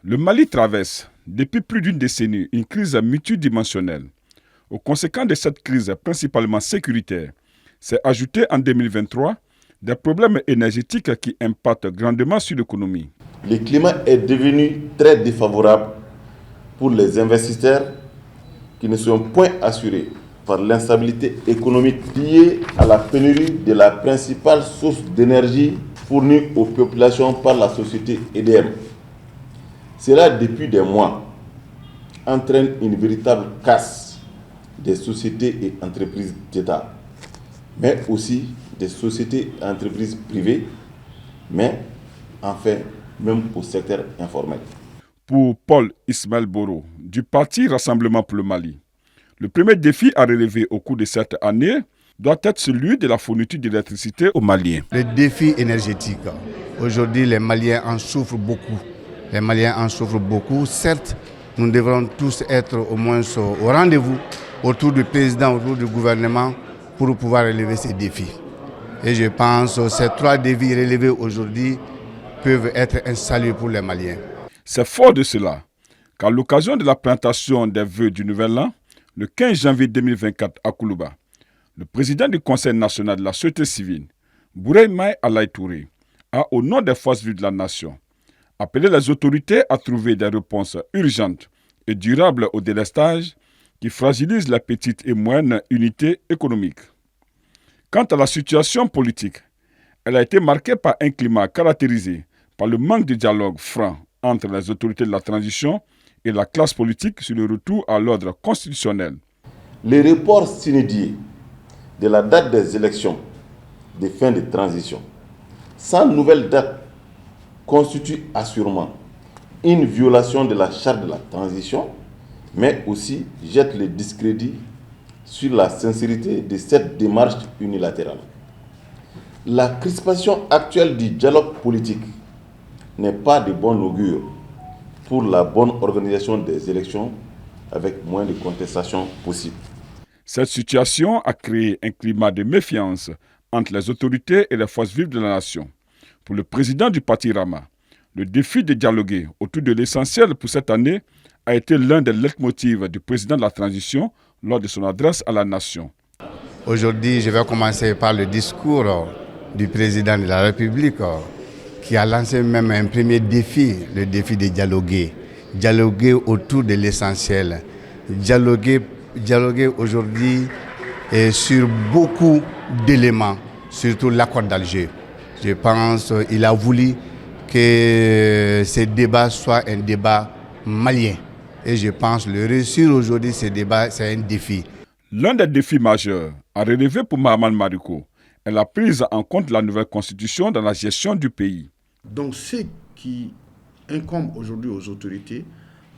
Le Mali traverse, depuis plus d'une décennie, une crise multidimensionnelle. Aux conséquences de cette crise, principalement sécuritaire, s'est ajouté en 2023 des problèmes énergétiques qui impactent grandement sur l'économie. Le climat est devenu très défavorable pour les investisseurs qui ne sont point assurés par l'instabilité économique liée à la pénurie de la principale source d'énergie fournie aux populations par la société EDM. Cela, depuis des mois, entraîne une véritable casse des sociétés et entreprises d'État, mais aussi des sociétés et entreprises privées, mais enfin même au secteur informel. Pour Paul Ismaël Boro, du parti Rassemblement pour le Mali, le premier défi à relever au cours de cette année doit être celui de la fourniture d'électricité aux Maliens. Le défi énergétique, aujourd'hui les Maliens en souffrent beaucoup. Les Maliens en souffrent beaucoup. Certes, nous devrons tous être au moins au rendez-vous autour du président, autour du gouvernement pour pouvoir relever ces défis. Et je pense que ces trois défis relevés aujourd'hui peuvent être un salut pour les Maliens. C'est fort de cela qu'à l'occasion de la présentation des vœux du Nouvel An, le 15 janvier 2024 à Koulouba, le président du Conseil national de la société civile, Bouré Maï Alaï Touré, a, au nom des forces vives de la nation, appelé les autorités à trouver des réponses urgentes et durables au délestage qui fragilise la petite et moyenne unité économique. Quant à la situation politique, elle a été marquée par un climat caractérisé par le manque de dialogue franc entre les autorités de la transition et la classe politique sur le retour à l'ordre constitutionnel. Les reports s'inédits de la date des élections de fin de transition, sans nouvelle date, constitue assurément une violation de la charte de la transition, mais aussi jette le discrédit sur la sincérité de cette démarche unilatérale. La crispation actuelle du dialogue politique n'est pas de bon augure pour la bonne organisation des élections avec moins de contestations possibles. Cette situation a créé un climat de méfiance entre les autorités et les forces vives de la nation. Pour le président du parti Rama, le défi de dialoguer autour de l'essentiel pour cette année a été l'un des leitmotivs du président de la transition lors de son adresse à la nation. Aujourd'hui, je vais commencer par le discours du président de la République qui a lancé même un premier défi, le défi de dialoguer. Dialoguer autour de l'essentiel. Dialoguer aujourd'hui sur beaucoup d'éléments, surtout l'accord d'Alger. Je pense qu'il a voulu que ce débat soit un débat malien. Et je pense que le réussir aujourd'hui, ce débat, c'est un défi. L'un des défis majeurs à relever pour Mahaman Mariko est la prise en compte de la nouvelle constitution dans la gestion du pays. Donc ce qui incombe aujourd'hui aux autorités,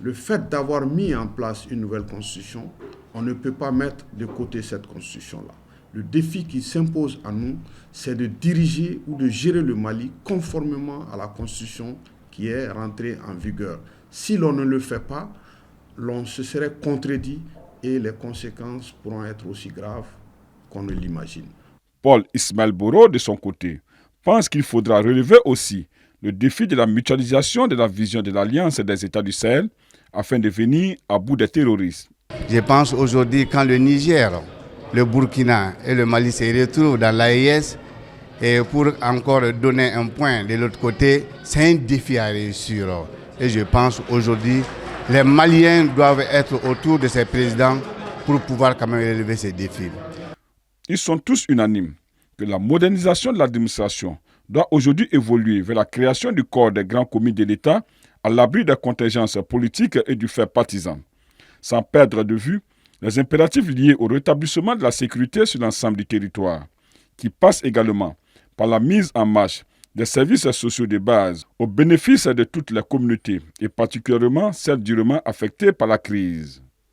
le fait d'avoir mis en place une nouvelle constitution, on ne peut pas mettre de côté cette constitution-là. Le défi qui s'impose à nous, c'est de diriger ou de gérer le Mali conformément à la constitution qui est rentrée en vigueur. Si l'on ne le fait pas, l'on se serait contredit et les conséquences pourront être aussi graves qu'on ne l'imagine. Paul Ismaël Boro, de son côté, pense qu'il faudra relever aussi le défi de la mutualisation de la vision de l'Alliance des États du Sahel afin de venir à bout des terroristes. Je pense aujourd'hui quand le Niger, le Burkina et le Mali se retrouvent dans l'AES, et pour encore donner un point de l'autre côté, c'est un défi à réussir. Et je pense aujourd'hui, les Maliens doivent être autour de ces présidents pour pouvoir quand même relever ces défis. Ils sont tous unanimes que la modernisation de l'administration doit aujourd'hui évoluer vers la création du corps des grands commis de l'État à l'abri des contingences politiques et du fait partisan, sans perdre de vue les impératifs liés au rétablissement de la sécurité sur l'ensemble du territoire, qui passe également par la mise en marche des services sociaux de base au bénéfice de toutes les communautés et particulièrement celles durement affectées par la crise.